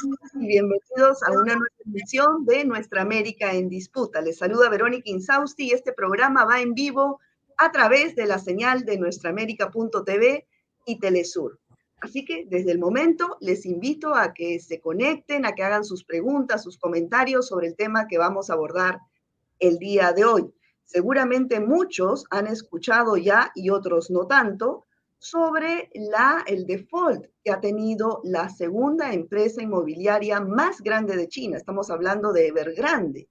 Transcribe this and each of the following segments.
Y bienvenidos a una nueva edición de Nuestra América en Disputa. Les saluda Verónica Insausti y este programa va en vivo a través de la señal de nuestraamérica.tv y Telesur. Así que desde el momento les invito a que se conecten, a que hagan sus preguntas, sus comentarios sobre el tema que vamos a abordar el día de hoy. Seguramente muchos han escuchado ya y otros no tanto sobre el default que ha tenido la segunda empresa inmobiliaria más grande de China. Estamos hablando de Evergrande.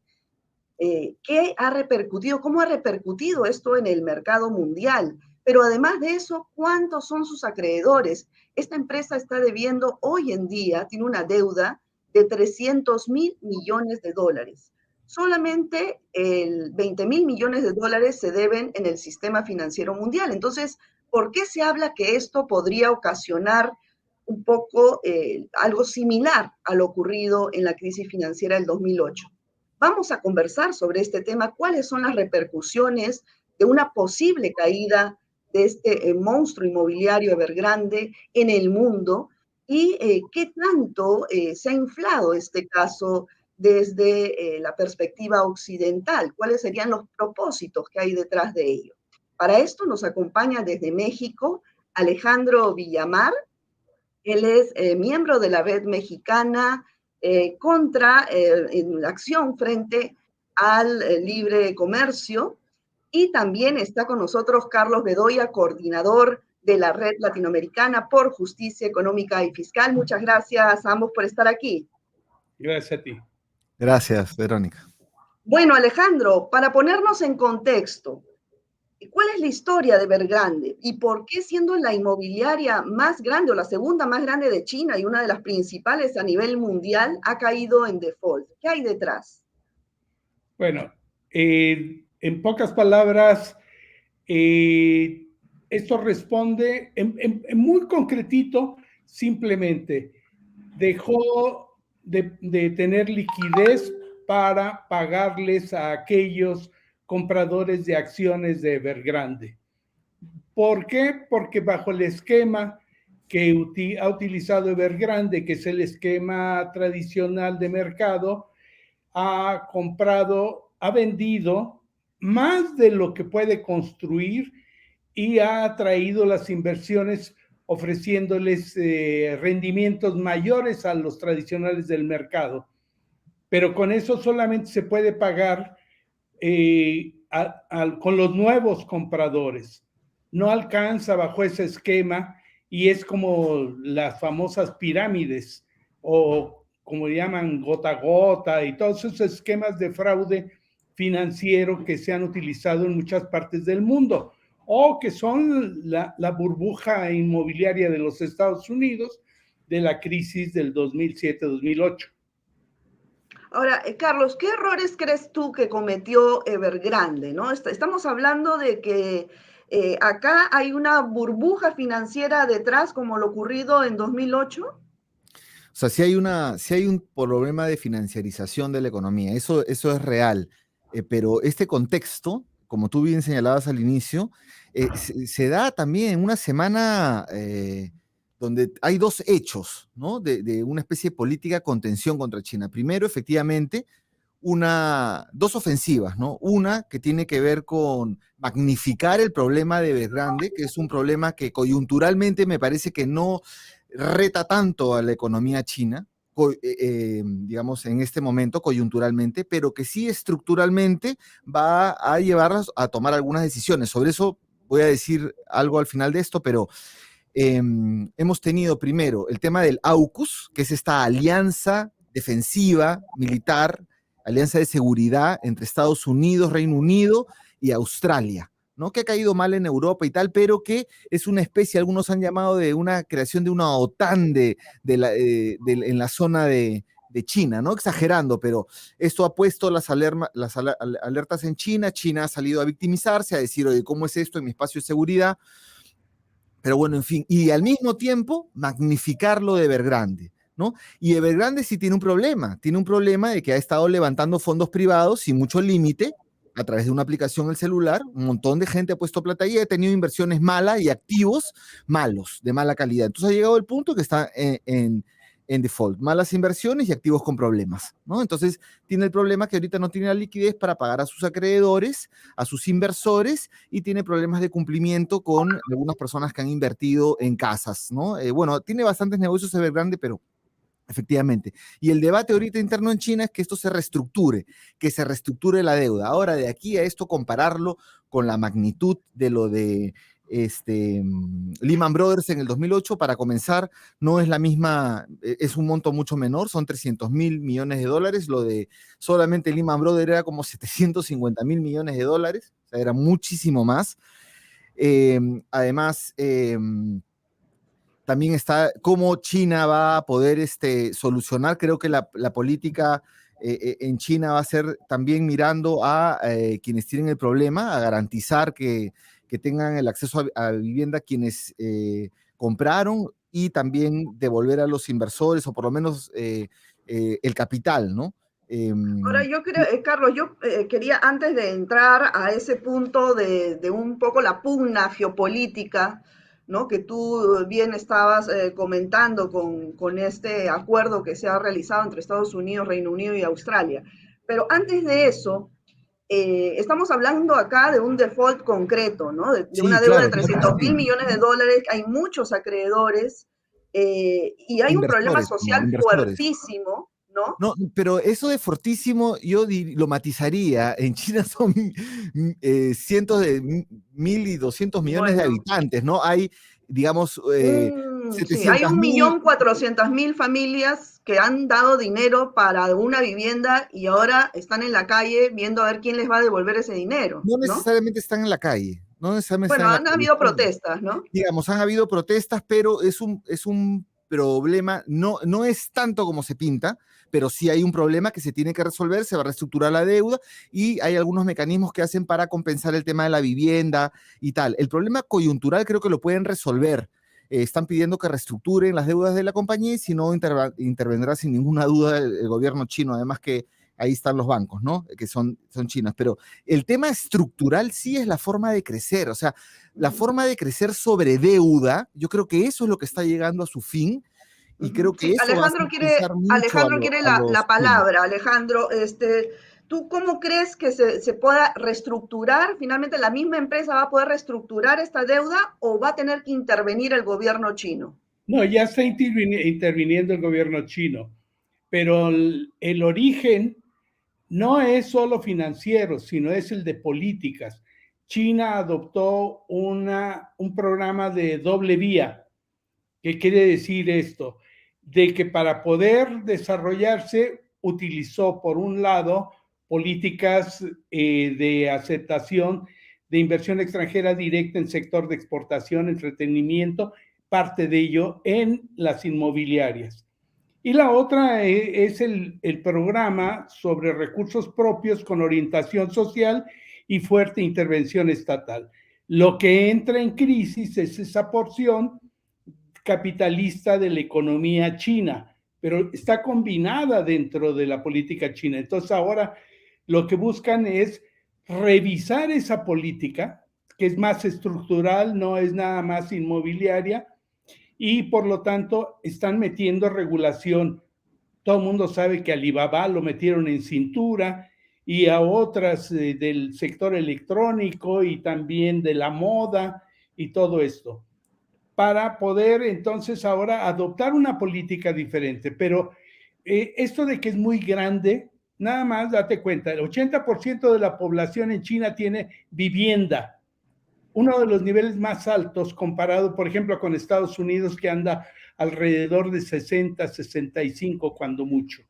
¿Qué ha repercutido? ¿Cómo ha repercutido esto en el mercado mundial? Pero además de eso, ¿cuántos son sus acreedores? Esta empresa está debiendo hoy en día, tiene una deuda de 300.000 millones de dólares. Solamente el 20.000 millones de dólares se deben en el sistema financiero mundial. Entonces, ¿por qué se habla que esto podría ocasionar un poco algo similar a lo ocurrido en la crisis financiera del 2008? Vamos a conversar sobre este tema, cuáles son las repercusiones de una posible caída de este monstruo inmobiliario Evergrande en el mundo y qué tanto se ha inflado este caso desde la perspectiva occidental, cuáles serían los propósitos que hay detrás de ello. Para esto nos acompaña desde México Alejandro Villamar. Él es miembro de la Red Mexicana en acción frente al libre comercio. Y también está con nosotros Carlos Bedoya, coordinador de la Red Latinoamericana por Justicia Económica y Fiscal. Muchas gracias a ambos por estar aquí. Gracias a ti. Gracias, Verónica. Bueno, Alejandro, para ponernos en contexto, ¿cuál es la historia de Evergrande y por qué, siendo la inmobiliaria más grande o la segunda más grande de China y una de las principales a nivel mundial, ha caído en default? ¿Qué hay detrás? Bueno, en pocas palabras, esto responde en muy concretito, simplemente dejó de tener liquidez para pagarles a aquellos compradores de acciones de Evergrande. ¿Por qué? Porque bajo el esquema que ha utilizado Evergrande, que es el esquema tradicional de mercado, ha vendido más de lo que puede construir y ha atraído las inversiones ofreciéndoles rendimientos mayores a los tradicionales del mercado. Pero con eso solamente se puede pagar con los nuevos compradores. No alcanza bajo ese esquema y es como las famosas pirámides o como llaman gota a gota y todos esos esquemas de fraude financiero que se han utilizado en muchas partes del mundo o que son la burbuja inmobiliaria de los Estados Unidos de la crisis del 2007-2008. Ahora, Carlos, ¿qué errores crees tú que cometió Evergrande, ¿no? Estamos hablando de que acá hay una burbuja financiera detrás, como lo ocurrido en 2008. O sea, sí hay un problema de financiarización de la economía, eso es real, pero este contexto, como tú bien señalabas al inicio, se da también en una semana donde hay dos hechos, ¿no? De una especie de política contención contra China. Primero, efectivamente, dos ofensivas, ¿no? Una que tiene que ver con magnificar el problema de Evergrande, que es un problema que coyunturalmente me parece que no reta tanto a la economía china, digamos, en este momento, coyunturalmente, pero que sí estructuralmente va a llevarlas a tomar algunas decisiones. Sobre eso voy a decir algo al final de esto, pero hemos tenido primero el tema del AUKUS, que es esta alianza defensiva militar, alianza de seguridad entre Estados Unidos, Reino Unido y Australia, ¿no? Que ha caído mal en Europa y tal, pero que es una especie, algunos han llamado de una creación de una OTAN en la zona de China, ¿no? Exagerando, pero esto ha puesto las alertas en China. China ha salido a victimizarse, a decir, oye, ¿cómo es esto en mi espacio de seguridad? Pero bueno, en fin, y al mismo tiempo magnificar lo de Evergrande, ¿no? Y Evergrande sí tiene un problema de que ha estado levantando fondos privados sin mucho límite a través de una aplicación en el celular. Un montón de gente ha puesto plata y ha tenido inversiones malas y activos malos, de mala calidad. Entonces ha llegado el punto que está en en default, malas inversiones y activos con problemas, ¿no? Entonces, tiene el problema que ahorita no tiene la liquidez para pagar a sus acreedores, a sus inversores, y tiene problemas de cumplimiento con algunas personas que han invertido en casas, ¿no? Bueno, tiene bastantes negocios Evergrande, pero efectivamente. Y el debate ahorita interno en China es que esto se reestructure, que se reestructure la deuda. Ahora, de aquí a esto, compararlo con la magnitud de lo de Lehman Brothers en el 2008, para comenzar, no es la misma, es un monto mucho menor, son 300.000 millones de dólares. Lo de solamente Lehman Brothers era como 750.000 millones de dólares, o sea, era muchísimo más. Además, también está cómo China va a poder solucionar. Creo que la política en China va a ser también mirando a quienes tienen el problema, a garantizar que tengan el acceso a vivienda quienes compraron, y también devolver a los inversores, o por lo menos el capital, ¿no? Ahora, yo creo, Carlos, yo quería, antes de entrar a ese punto de un poco la pugna geopolítica, ¿no? Que tú bien estabas comentando con este acuerdo que se ha realizado entre Estados Unidos, Reino Unido y Australia. Pero antes de eso, estamos hablando acá de un default concreto, ¿no? De Sí, una deuda de claro, claro 300 que mil sí. millones de dólares, hay muchos acreedores y hay un problema Inversores, como social inversores. fuertísimo, ¿no? No, pero eso de fortísimo yo lo matizaría. En China son cientos de 1.200 millones de Bueno, habitantes, ¿no? Hay, digamos, sí, hay 700.000. 1.400.000 familias que han dado dinero para una vivienda y ahora están en la calle viendo a ver quién les va a devolver ese dinero, No ¿no? necesariamente están en la calle, no necesariamente están Bueno, en la han calle. habido protestas, ¿no? Digamos, han habido protestas, pero es un problema, no es tanto como se pinta, pero sí hay un problema que se tiene que resolver. Se va a reestructurar la deuda y hay algunos mecanismos que hacen para compensar el tema de la vivienda y tal. El problema coyuntural creo que lo pueden resolver. Están pidiendo que reestructuren las deudas de la compañía, y si no, intervendrá sin ninguna duda el gobierno chino, además que ahí están los bancos, ¿no? Que son chinos. Pero el tema estructural sí es la forma de crecer, o sea, la forma de crecer sobre deuda. Yo creo que eso es lo que está llegando a su fin, y creo que Sí, eso va a hacer pensar mucho Alejandro quiere a la los chinos. palabra. Alejandro, ¿tú cómo crees que se pueda reestructurar? ¿Finalmente la misma empresa va a poder reestructurar esta deuda o va a tener que intervenir el gobierno chino? No, ya está interviniendo el gobierno chino, pero el origen no es solo financiero, sino es el de políticas. China adoptó un programa de doble vía. ¿Qué quiere decir esto? De que para poder desarrollarse utilizó, por un lado, políticas de aceptación de inversión extranjera directa en sector de exportación, entretenimiento, parte de ello en las inmobiliarias. Y la otra es el programa sobre recursos propios con orientación social y fuerte intervención estatal. Lo que entra en crisis es esa porción capitalista de la economía china, pero está combinada dentro de la política china. Entonces ahora lo que buscan es revisar esa política, que es más estructural, no es nada más inmobiliaria, y por lo tanto están metiendo regulación. Todo el mundo sabe que Alibaba lo metieron en cintura, y a otras del sector electrónico y también de la moda y todo esto, para poder entonces ahora adoptar una política diferente. Pero esto de que es muy grande, nada más date cuenta, el 80% de la población en China tiene vivienda, uno de los niveles más altos comparado, por ejemplo, con Estados Unidos, que anda alrededor de 60, 65 cuando mucho.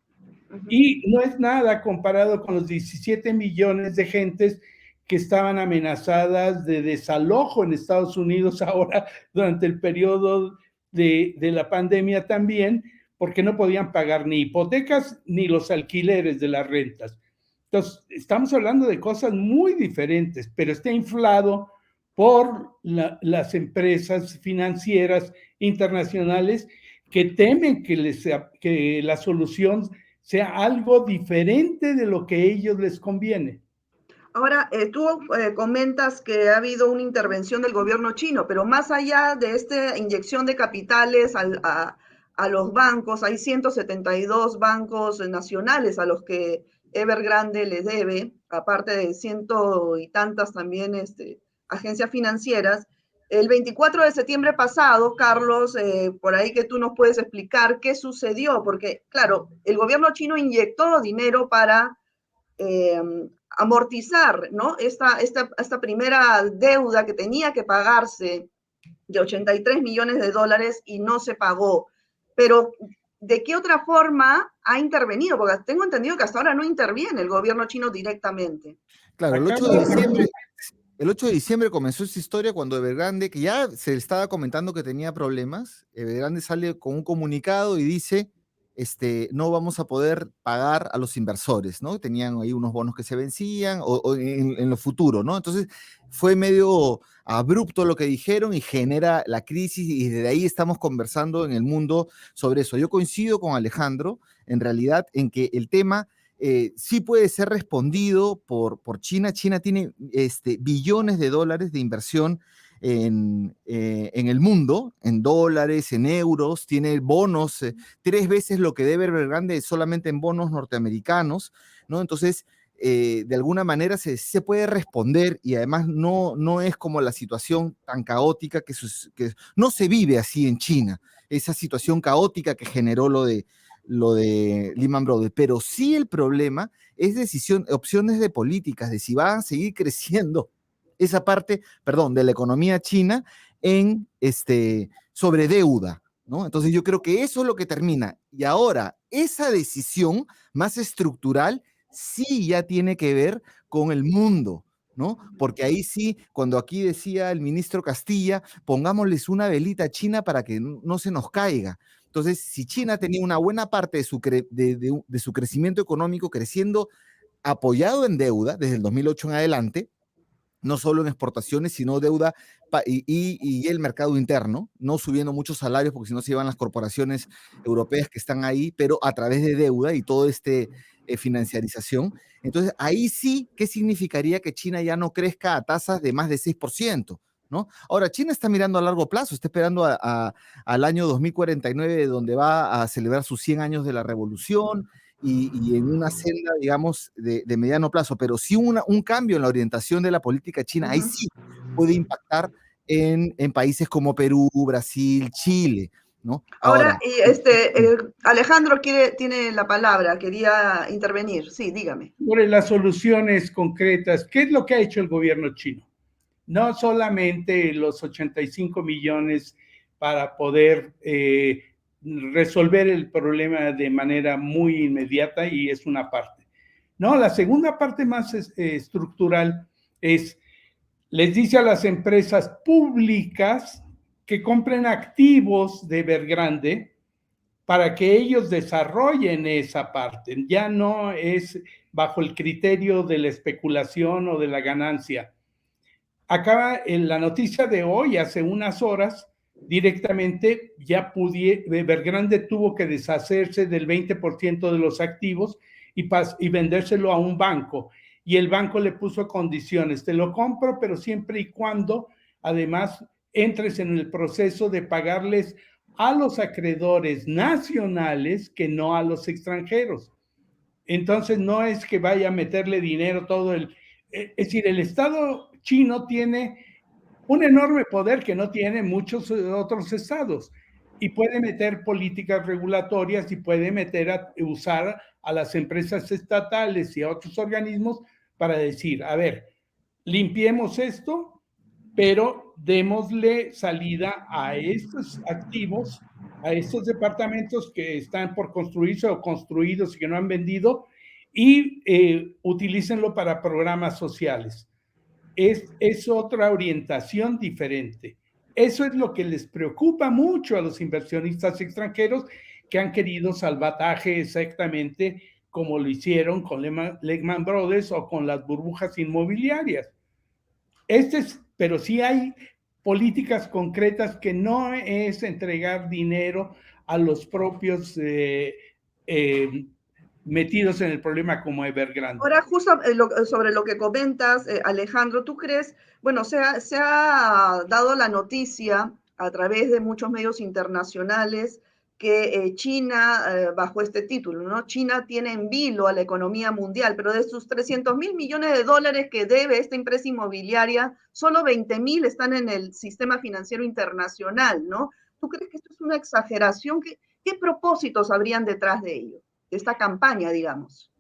Y no es nada comparado con los 17 millones de gentes que estaban amenazadas de desalojo en Estados Unidos ahora durante el periodo de la pandemia también, porque no podían pagar ni hipotecas ni los alquileres de las rentas. Entonces, estamos hablando de cosas muy diferentes, pero está inflado por las empresas financieras internacionales que temen que la solución sea algo diferente de lo que a ellos les conviene. Ahora, tú comentas que ha habido una intervención del gobierno chino, pero más allá de esta inyección de capitales a los bancos. Hay 172 bancos nacionales a los que Evergrande le debe, aparte de ciento y tantas también agencias financieras. El 24 de septiembre pasado, Carlos, por ahí que tú nos puedes explicar qué sucedió, porque claro, el gobierno chino inyectó dinero para amortizar, ¿no? Esta primera deuda que tenía que pagarse de 83 millones de dólares y no se pagó. Pero, ¿de qué otra forma ha intervenido? Porque tengo entendido que hasta ahora no interviene el gobierno chino directamente. Claro, el 8 de diciembre comenzó esta historia cuando Evergrande, que ya se le estaba comentando que tenía problemas, Evergrande sale con un comunicado y dice, no vamos a poder pagar a los inversores, ¿no? Tenían ahí unos bonos que se vencían o en lo futuro, ¿no? Entonces fue medio abrupto lo que dijeron y genera la crisis y desde ahí estamos conversando en el mundo sobre eso. Yo coincido con Alejandro, en realidad, en que el tema sí puede ser respondido por China. China tiene billones de dólares de inversión en el mundo, en dólares, en euros, tiene bonos, 3 veces lo que debe Evergrande solamente en bonos norteamericanos, ¿no? Entonces, de alguna manera se puede responder y además no es como la situación tan caótica que no se vive así en China, esa situación caótica que generó lo de Lehman Brothers, pero sí el problema es opciones de políticas, de si va a seguir creciendo esa parte, perdón, de la economía china en sobre deuda, ¿no? Entonces yo creo que eso es lo que termina. Y ahora, esa decisión más estructural sí ya tiene que ver con el mundo, ¿no? Porque ahí sí, cuando aquí decía el ministro Castilla, pongámosles una velita a China para que no se nos caiga. Entonces, si China tenía una buena parte de su crecimiento económico creciendo apoyado en deuda desde el 2008 en adelante, no solo en exportaciones, sino deuda y el mercado interno, no subiendo muchos salarios porque si no se llevan las corporaciones europeas que están ahí, pero a través de deuda y todo financiarización. Entonces, ahí sí, ¿qué significaría que China ya no crezca a tasas de más de 6%? ¿No? Ahora, China está mirando a largo plazo, está esperando al año 2049, donde va a celebrar sus 100 años de la revolución y en una senda, digamos, de mediano plazo, pero sí un cambio en la orientación de la política china, ahí sí puede impactar en países como Perú, Brasil, Chile, ¿no? Ahora, Alejandro tiene la palabra, quería intervenir. Sí, dígame. Sobre las soluciones concretas, ¿qué es lo que ha hecho el gobierno chino? No solamente los 85 millones para poder resolver el problema de manera muy inmediata, y es una parte. No, la segunda parte más estructural es, les dice a las empresas públicas que compren activos de Evergrande para que ellos desarrollen esa parte. Ya no es bajo el criterio de la especulación o de la ganancia. Acaba en la noticia de hoy, hace unas horas, directamente ya Evergrande tuvo que deshacerse del 20% de los activos y vendérselo a un banco. Y el banco le puso condiciones, te lo compro, pero siempre y cuando además entres en el proceso de pagarles a los acreedores nacionales que no a los extranjeros. Entonces no es que vaya a meterle dinero todo es decir, el Estado chino tiene un enorme poder que no tiene muchos otros estados y puede meter políticas regulatorias y puede usar a las empresas estatales y a otros organismos para decir, a ver, limpiemos esto, pero démosle salida a estos activos, a estos departamentos que están por construirse o construidos y que no han vendido, y utilícenlo para programas sociales. Es otra orientación diferente. Eso es lo que les preocupa mucho a los inversionistas extranjeros que han querido salvataje exactamente como lo hicieron con Lehman Brothers o con las burbujas inmobiliarias. Pero sí hay políticas concretas que no es entregar dinero a los propios metidos en el problema como Evergrande. Ahora, justo sobre lo que comentas, Alejandro, ¿tú crees? Bueno, se ha dado la noticia a través de muchos medios internacionales que China, bajo este título, ¿no? China tiene en vilo a la economía mundial, pero de sus 300.000 millones de dólares que debe esta empresa inmobiliaria, solo 20.000 están en el sistema financiero internacional, ¿no? ¿Tú crees que esto es una exageración? ¿Qué propósitos habrían detrás de ello, de esta campaña, digamos?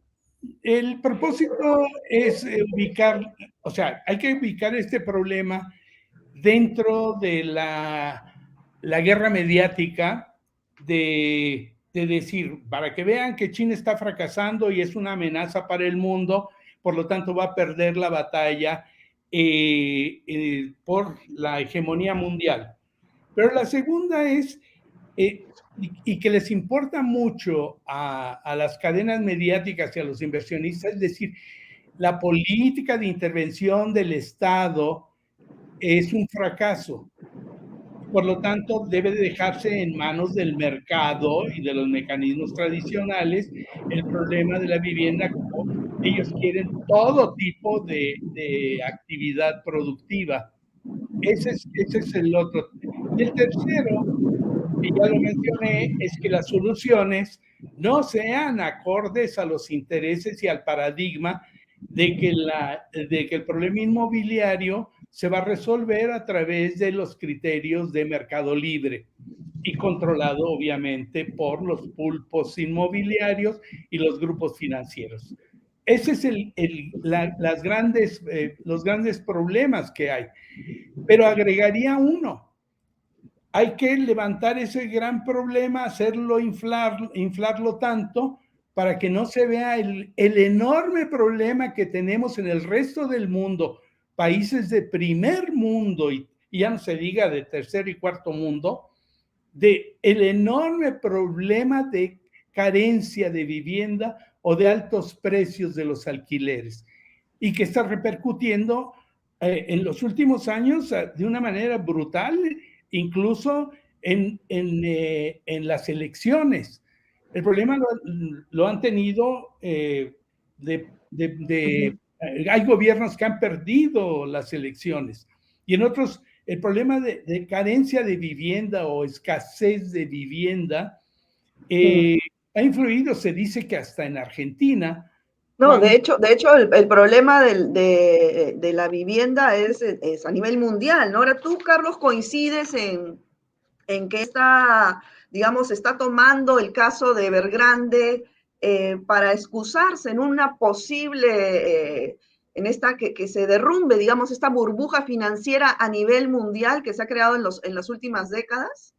El propósito es ubicar, o sea, hay que ubicar este problema dentro de la guerra mediática de decir, para que vean que China está fracasando y es una amenaza para el mundo, por lo tanto va a perder la batalla por la hegemonía mundial. Pero la segunda es, y que les importa mucho a las cadenas mediáticas y a los inversionistas, es decir, la política de intervención del Estado es un fracaso. Por lo tanto, debe dejarse en manos del mercado y de los mecanismos tradicionales el problema de la vivienda, como ellos quieren todo tipo de actividad productiva. Ese es el otro. Y el tercero, que ya lo mencioné, es que las soluciones no sean acordes a los intereses y al paradigma de que el problema inmobiliario se va a resolver a través de los criterios de mercado libre y controlado obviamente por los pulpos inmobiliarios y los grupos financieros. Ese es los grandes problemas que hay. Pero agregaría uno. Hay que levantar ese gran problema, hacerlo inflarlo tanto para que no se vea el enorme problema que tenemos en el resto del mundo, países de primer mundo y ya no se diga de tercer y cuarto mundo, de el enorme problema de carencia de vivienda o de altos precios de los alquileres y que está repercutiendo en los últimos años de una manera brutal, incluso en las elecciones. El problema lo han tenido hay gobiernos que han perdido las elecciones y en otros el problema de carencia de vivienda o escasez de vivienda ha influido, se dice que hasta en Argentina. No, de hecho el problema de la vivienda es a nivel mundial, ¿no? Ahora tú, Carlos, coincides en que digamos, está tomando el caso de Evergrande para excusarse en una posible, que se derrumbe, digamos, esta burbuja financiera a nivel mundial que se ha creado en las últimas décadas.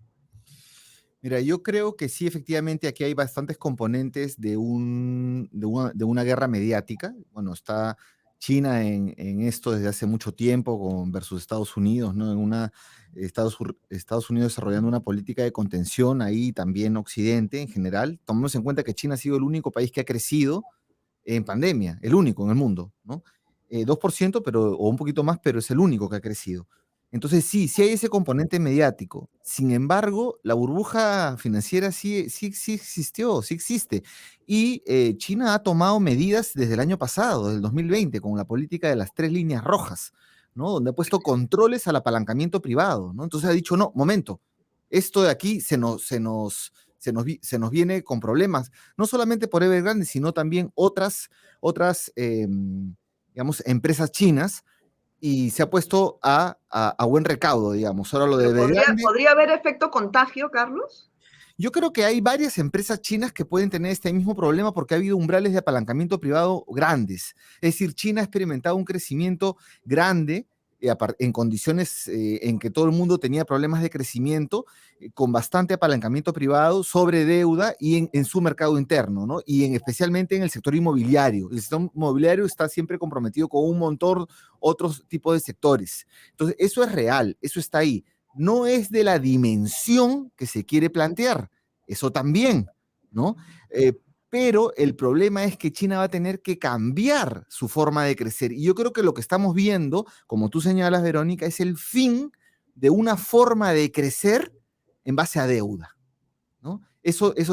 Mira, yo creo que sí, efectivamente, aquí hay bastantes componentes de una guerra mediática. Bueno, está China en esto desde hace mucho tiempo versus Estados Unidos, ¿no? Estados Unidos desarrollando una política de contención, ahí también Occidente en general. Tomemos en cuenta que China ha sido el único país que ha crecido en pandemia, el único en el mundo, ¿no? 2%, o un poquito más, pero es el único que ha crecido. Entonces sí hay ese componente mediático. Sin embargo, la burbuja financiera sí existió, sí existe. Y China ha tomado medidas desde el año pasado, desde el 2020, con la política de las 3 líneas rojas, ¿no? Donde ha puesto controles al apalancamiento privado, ¿no? Entonces ha dicho, no, momento, esto de aquí se nos viene con problemas, no solamente por Evergrande, sino también otras digamos, empresas chinas, y se ha puesto a buen recaudo, digamos. Ahora lo de Evergrande, ¿Podría haber efecto contagio, Carlos? yo creo que hay varias empresas chinas que pueden tener este mismo problema porque ha habido umbrales de apalancamiento privado grandes. Es decir, China ha experimentado un crecimiento grande en condiciones en que todo el mundo tenía problemas de crecimiento, con bastante apalancamiento privado, sobre deuda y en su mercado interno, ¿no? Y especialmente en el sector inmobiliario. El sector inmobiliario está siempre comprometido con un montón otros tipos de sectores. Entonces, eso es real, eso está ahí. No es de la dimensión que se quiere plantear, eso también, ¿no? Pero el problema es que China va a tener que cambiar su forma de crecer. Y yo creo que lo que estamos viendo, como tú señalas, Verónica, es el fin de una forma de crecer en base a deuda, ¿no? Eso es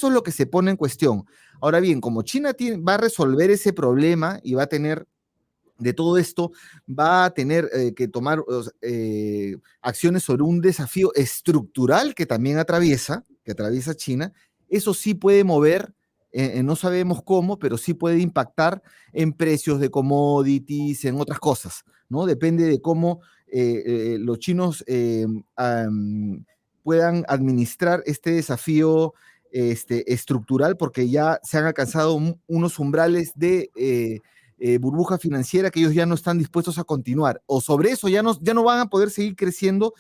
lo que se pone en cuestión. Ahora bien, como China va a resolver ese problema y va a tener de todo esto, va a tener que tomar acciones sobre un desafío estructural que también atraviesa, que atraviesa China, eso sí puede mover, no sabemos cómo, pero sí puede impactar en precios de commodities, en otras cosas, ¿no? Depende de cómo los chinos puedan administrar este desafío estructural, porque ya se han alcanzado unos umbrales de burbuja financiera que ellos ya no están dispuestos a continuar, o sobre eso ya no van a poder seguir creciendo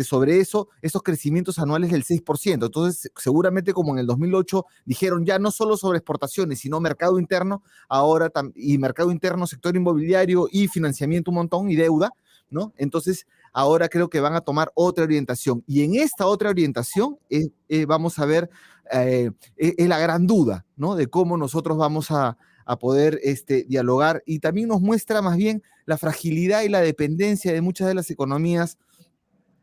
sobre eso, esos crecimientos anuales del 6%. Entonces, seguramente como en el 2008 dijeron ya no solo sobre exportaciones, sino mercado interno, ahora y mercado interno, sector inmobiliario y financiamiento un montón y deuda, ¿no? Entonces, ahora creo que van a tomar otra orientación. Y en esta otra orientación vamos a ver, es la gran duda, ¿no? De cómo nosotros vamos a poder dialogar, y también nos muestra más bien la fragilidad y la dependencia de muchas de las economías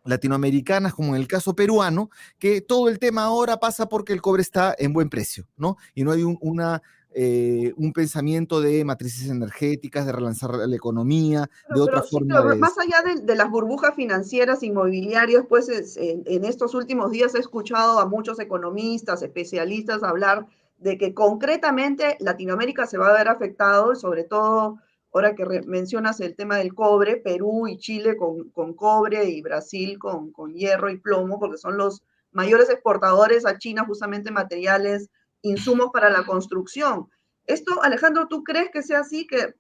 latinoamericanas, como en el caso peruano, que todo el tema ahora pasa porque el cobre está en buen precio, ¿no? Y no hay un pensamiento de matrices energéticas, de relanzar la economía, de otra Sí, forma pero de... más allá de las burbujas financieras inmobiliarias, pues en estos últimos días he escuchado a muchos economistas, especialistas hablar de que concretamente Latinoamérica se va a ver afectado, sobre todo ahora que mencionas el tema del cobre, Perú y Chile con cobre y Brasil con hierro y plomo, porque son los mayores exportadores a China justamente materiales, insumos para la construcción. Esto, Alejandro, ¿tú crees que sea así, que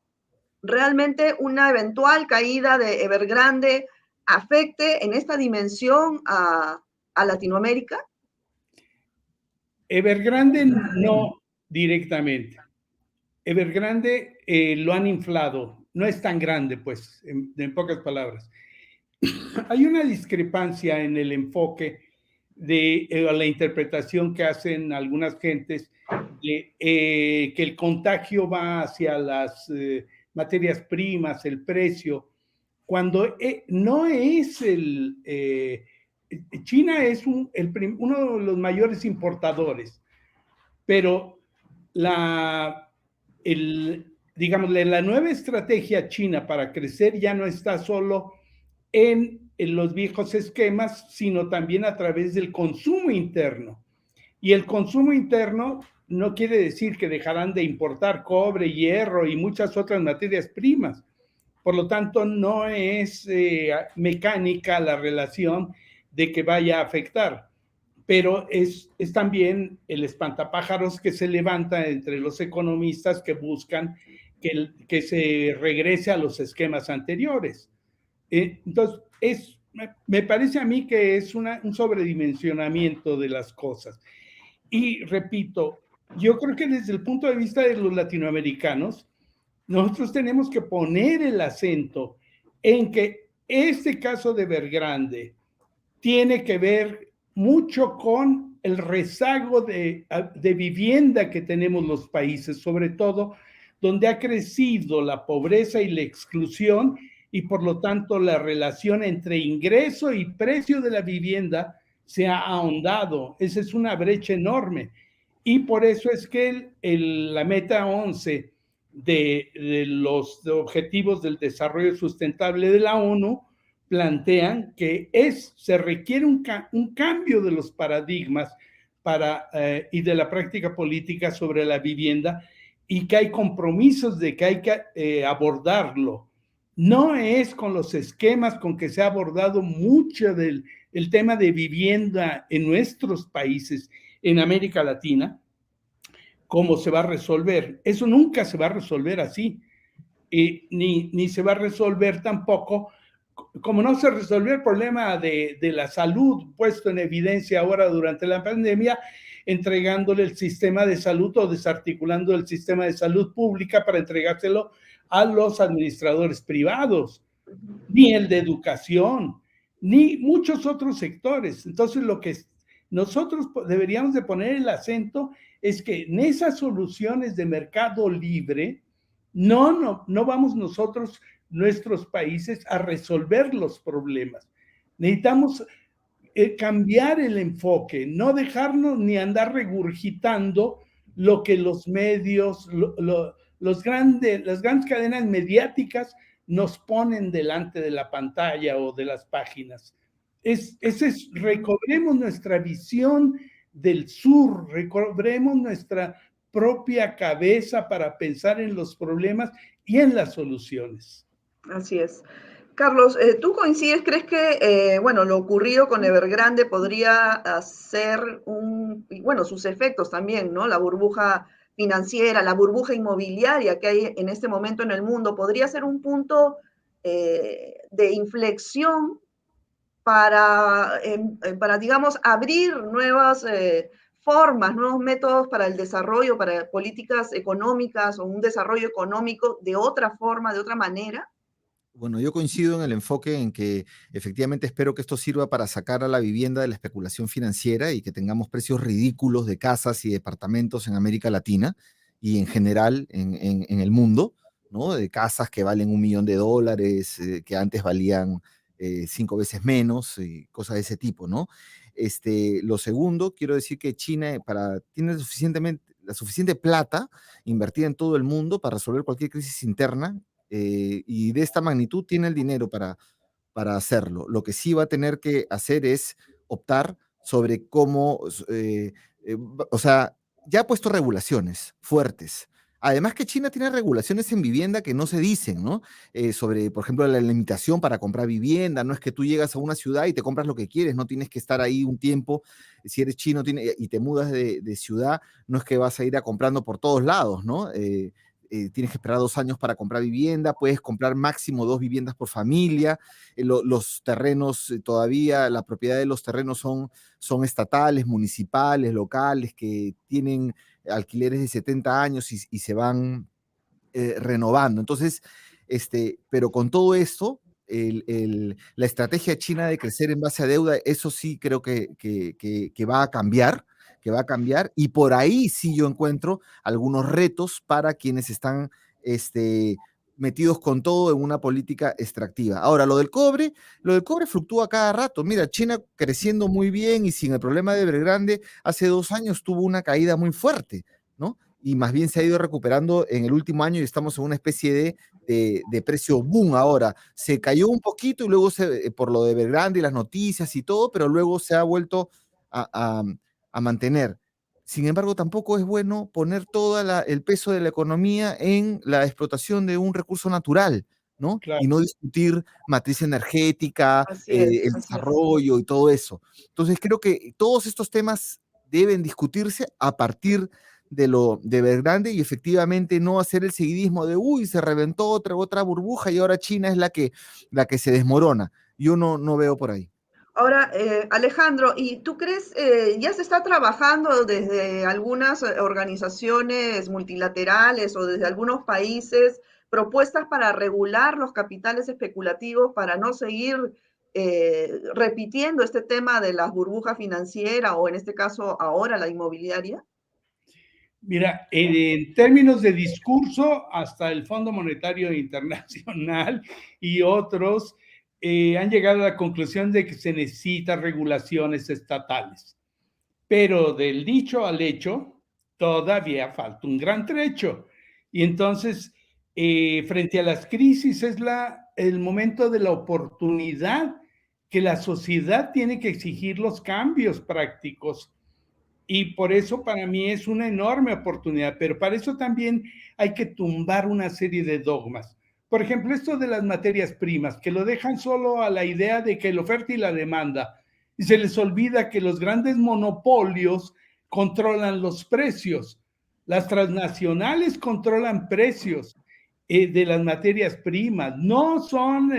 realmente una eventual caída de Evergrande afecte en esta dimensión a Latinoamérica? Evergrande no directamente. Evergrande lo han inflado, no es tan grande, pues, en pocas palabras. Hay una discrepancia en el enfoque de la interpretación que hacen algunas gentes de que el contagio va hacia las materias primas, el precio, cuando no es China es uno de los mayores importadores, pero digamos, la nueva estrategia china para crecer ya no está solo en los viejos esquemas, sino también a través del consumo interno. Y el consumo interno no quiere decir que dejarán de importar cobre, hierro y muchas otras materias primas. Por lo tanto, no es mecánica la relación de que vaya a afectar, pero es también el espantapájaros que se levanta entre los economistas que buscan que se regrese a los esquemas anteriores. Entonces, me parece a mí que es un sobredimensionamiento de las cosas. Y repito, yo creo que desde el punto de vista de los latinoamericanos, nosotros tenemos que poner el acento en que este caso de Evergrande tiene que ver mucho con el rezago de vivienda que tenemos los países, sobre todo donde ha crecido la pobreza y la exclusión, y por lo tanto la relación entre ingreso y precio de la vivienda se ha ahondado. Esa es una brecha enorme. Y por eso es que la meta 11 de los objetivos del desarrollo sustentable de la ONU plantean que se requiere un cambio de los paradigmas y de la práctica política sobre la vivienda, y que hay compromisos de que hay que abordarlo. No es con los esquemas con que se ha abordado mucho el tema de vivienda en nuestros países, en América Latina, cómo se va a resolver. Eso nunca se va a resolver así, ni se va a resolver tampoco, como no se resolvió el problema de la salud puesto en evidencia ahora durante la pandemia, entregándole el sistema de salud o desarticulando el sistema de salud pública para entregárselo a los administradores privados, ni el de educación, ni muchos otros sectores. Entonces, lo que nosotros deberíamos de poner el acento es que en esas soluciones de mercado libre, no vamos nosotros, nuestros países, a resolver los problemas. Necesitamos cambiar el enfoque, no dejarnos ni andar regurgitando lo que los medios, las grandes cadenas mediáticas nos ponen delante de la pantalla o de las páginas. Recobremos nuestra visión del sur, recobremos nuestra propia cabeza para pensar en los problemas y en las soluciones. Así es. Carlos, ¿tú coincides? ¿Crees que, bueno, lo ocurrido con Evergrande podría hacer bueno, sus efectos también, ¿no? La burbuja financiera, la burbuja inmobiliaria que hay en este momento en el mundo, podría ser un punto de inflexión para, digamos, abrir nuevas formas, nuevos métodos para el desarrollo, para políticas económicas o un desarrollo económico de otra forma, de otra manera? Bueno, yo coincido en el enfoque en que efectivamente espero que esto sirva para sacar a la vivienda de la especulación financiera y que tengamos precios ridículos de casas y departamentos en América Latina y en general en el mundo, ¿no? De casas que valen $1 millón, que antes valían 5 veces menos y cosas de ese tipo, ¿no? Lo segundo, quiero decir que China tiene la suficiente plata invertida en todo el mundo para resolver cualquier crisis interna, y de esta magnitud tiene el dinero para hacerlo. Lo que sí va a tener que hacer es optar sobre cómo, o sea, ya ha puesto regulaciones fuertes. Además que China tiene regulaciones en vivienda que no se dicen, ¿no? Sobre, por ejemplo, la limitación para comprar vivienda. No es que tú llegas a una ciudad y te compras lo que quieres, no tienes que estar ahí un tiempo. Si eres chino y te mudas de ciudad, no es que vas a ir a comprando por todos lados, ¿no? Tienes que esperar 2 años para comprar vivienda, puedes comprar máximo 2 viviendas por familia, los terrenos todavía, la propiedad de los terrenos son estatales, municipales, locales, que tienen alquileres de 70 años y se van renovando. Entonces, pero con todo esto, la estrategia china de crecer en base a deuda, eso sí creo que va a cambiar, y por ahí sí yo encuentro algunos retos para quienes están metidos con todo en una política extractiva. Ahora, lo del cobre fluctúa cada rato. Mira, China creciendo muy bien y sin el problema de Evergrande, hace 2 años tuvo una caída muy fuerte, ¿no? Y más bien se ha ido recuperando en el último año y estamos en una especie de precio boom ahora. Se cayó un poquito y luego por lo de Evergrande y las noticias y todo, pero luego se ha vuelto a, a- a mantener. Sin embargo, tampoco es bueno poner todo el peso de la economía en la explotación de un recurso natural, ¿no? Claro. Y no discutir matriz energética, Así es, el así es. desarrollo y todo eso. Entonces, creo que todos estos temas deben discutirse a partir de Evergrande y efectivamente no hacer el seguidismo de, uy, se reventó otra burbuja y ahora China es la que se desmorona. Yo no veo por ahí. Ahora, Alejandro, ¿y tú crees, ya se está trabajando desde algunas organizaciones multilaterales o desde algunos países propuestas para regular los capitales especulativos para no seguir repitiendo este tema de las burbujas financieras o en este caso ahora la inmobiliaria? Mira, en términos de discurso, hasta el Fondo Monetario Internacional y otros han llegado a la conclusión de que se necesitan regulaciones estatales. Pero del dicho al hecho, todavía falta un gran trecho. Y entonces, frente a las crisis, es el momento de la oportunidad que la sociedad tiene que exigir los cambios prácticos. Y por eso para mí es una enorme oportunidad, pero para eso también hay que tumbar una serie de dogmas. Por ejemplo, esto de las materias primas, que lo dejan solo a la idea de que la oferta y la demanda, y se les olvida que los grandes monopolios controlan los precios. Las transnacionales controlan precios de las materias primas, no son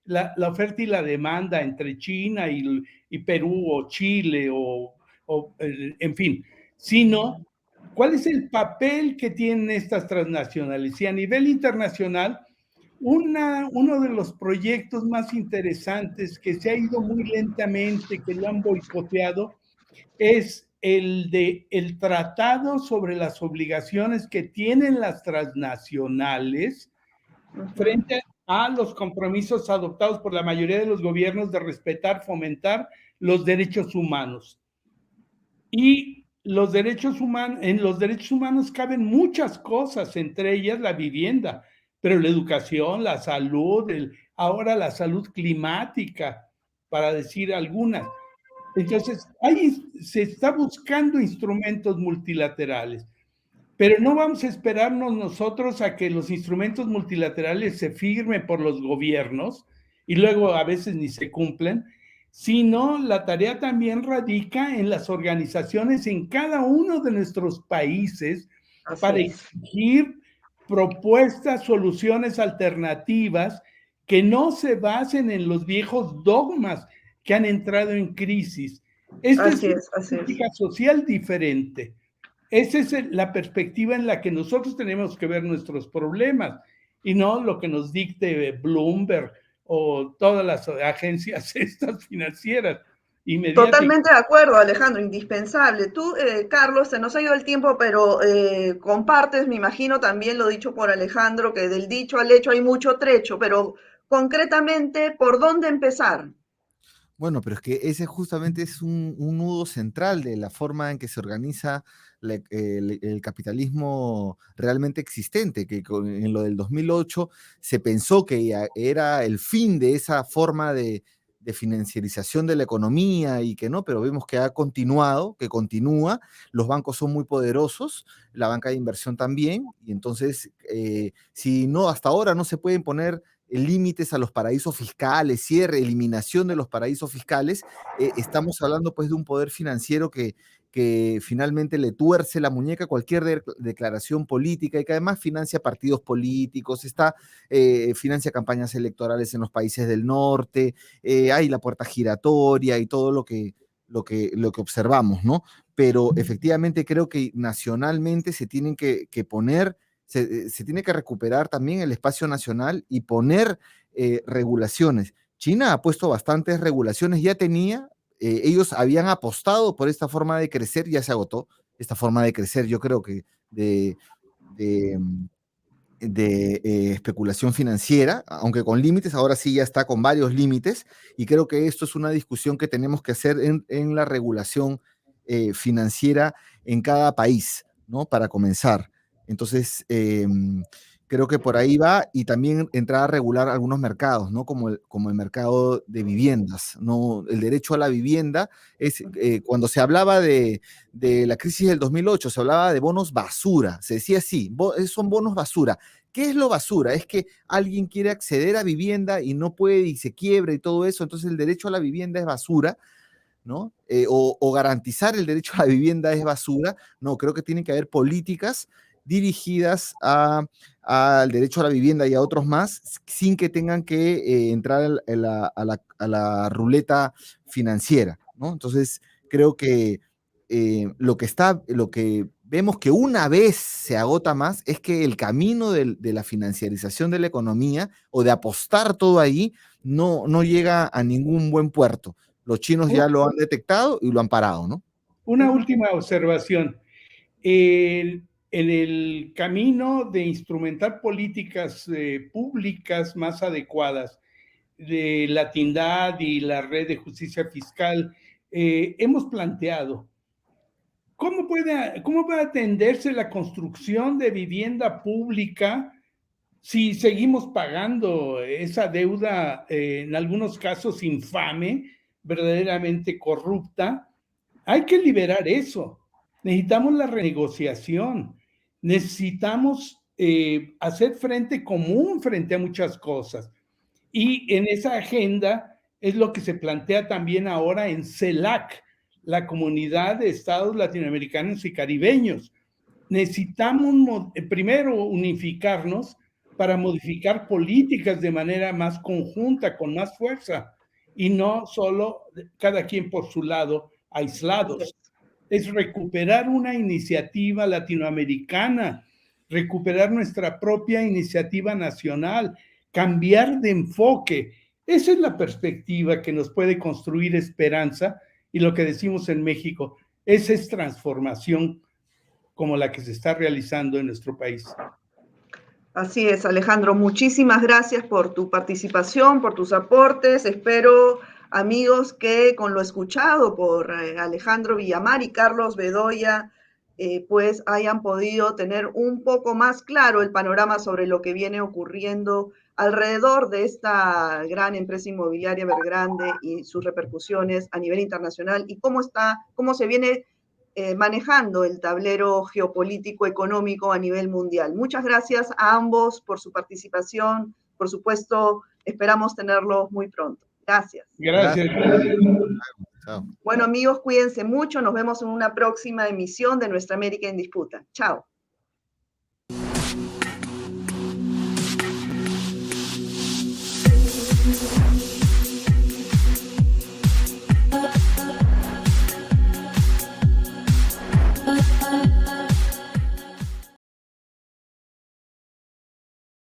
la oferta y la demanda entre China y Perú o Chile en fin, sino cuál es el papel que tienen estas transnacionales. Y a nivel internacional, uno de los proyectos más interesantes que se ha ido muy lentamente, que lo han boicoteado, es el tratado sobre las obligaciones que tienen las transnacionales frente a los compromisos adoptados por la mayoría de los gobiernos de respetar, fomentar los derechos humanos. Y en los derechos humanos caben muchas cosas, entre ellas la vivienda, pero la educación, la salud, ahora la salud climática, para decir algunas. Entonces, ahí se está buscando instrumentos multilaterales, pero no vamos a esperarnos nosotros a que los instrumentos multilaterales se firmen por los gobiernos y luego a veces ni se cumplen, sino la tarea también radica en las organizaciones en cada uno de nuestros países para exigir propuestas, soluciones alternativas que no se basen en los viejos dogmas que han entrado en crisis. Esta es una política social diferente. Esa es la perspectiva en la que nosotros tenemos que ver nuestros problemas y no lo que nos dicte Bloomberg o todas las agencias estas financieras. Totalmente de acuerdo, Alejandro, indispensable. Tú, Carlos, se nos ha ido el tiempo, pero compartes, me imagino, también lo dicho por Alejandro, que del dicho al hecho hay mucho trecho, pero concretamente, ¿por dónde empezar? Bueno, pero es que ese justamente es un nudo central de la forma en que se organiza el capitalismo realmente existente, que en lo del 2008 se pensó que era el fin de esa forma de financiarización de la economía y que no, pero vemos que ha continuado, que continúa, los bancos son muy poderosos, la banca de inversión también, y entonces, si no, hasta ahora no se pueden poner límites a los paraísos fiscales, cierre, eliminación de los paraísos fiscales, estamos hablando pues de un poder financiero que finalmente le tuerce la muñeca a cualquier declaración política y que además financia partidos políticos, financia campañas electorales en los países del norte, hay la puerta giratoria y todo lo que observamos, ¿no? Pero efectivamente creo que nacionalmente se tienen que poner se tiene que recuperar también el espacio nacional y poner regulaciones. China ha puesto bastantes regulaciones, ya tenía, ellos habían apostado por esta forma de crecer, ya se agotó esta forma de crecer, yo creo que de, especulación financiera, aunque con límites, ahora sí ya está con varios límites, y creo que esto es una discusión que tenemos que hacer en la regulación financiera en cada país, ¿no? Para comenzar. Entonces, creo que por ahí va y también entrar a regular algunos mercados, ¿no? Como el mercado de viviendas, ¿no? El derecho a la vivienda es, cuando se hablaba de la crisis del 2008, se hablaba de bonos basura, se decía así, son bonos basura. ¿Qué es lo basura? Es que alguien quiere acceder a vivienda y no puede y se quiebra y todo eso, entonces el derecho a la vivienda es basura, ¿no? O garantizar el derecho a la vivienda es basura. No, creo que tienen que haber políticas dirigidas al derecho a la vivienda y a otros más, sin que tengan que entrar a la ruleta financiera, ¿no? Entonces, creo que lo que vemos que una vez se agota más es que el camino de la financiarización de la economía o de apostar todo ahí no llega a ningún buen puerto. Los chinos ya lo han detectado y lo han parado, ¿no? Una última observación. En el camino de instrumentar políticas públicas más adecuadas de la Tindad y la Red de Justicia Fiscal, hemos planteado ¿cómo puede atenderse la construcción de vivienda pública si seguimos pagando esa deuda, en algunos casos infame, verdaderamente corrupta? Hay que liberar eso. Necesitamos la renegociación. Necesitamos hacer frente común frente a muchas cosas. Y en esa agenda es lo que se plantea también ahora en CELAC, la Comunidad de Estados Latinoamericanos y Caribeños. Necesitamos primero unificarnos para modificar políticas de manera más conjunta, con más fuerza, y no solo cada quien por su lado, aislados. Es recuperar una iniciativa latinoamericana, recuperar nuestra propia iniciativa nacional, cambiar de enfoque. Esa es la perspectiva que nos puede construir esperanza y lo que decimos en México, esa es transformación como la que se está realizando en nuestro país. Así es, Alejandro. Muchísimas gracias por tu participación, por tus aportes. Espero, amigos, que con lo escuchado por Alejandro Villamar y Carlos Bedoya, pues hayan podido tener un poco más claro el panorama sobre lo que viene ocurriendo alrededor de esta gran empresa inmobiliaria Evergrande y sus repercusiones a nivel internacional y cómo se viene manejando el tablero geopolítico económico a nivel mundial. Muchas gracias a ambos por su participación. Por supuesto, esperamos tenerlos muy pronto. Gracias. Gracias. Chao. Bueno, amigos, cuídense mucho. Nos vemos en una próxima emisión de Nuestra América en Disputa. Chao.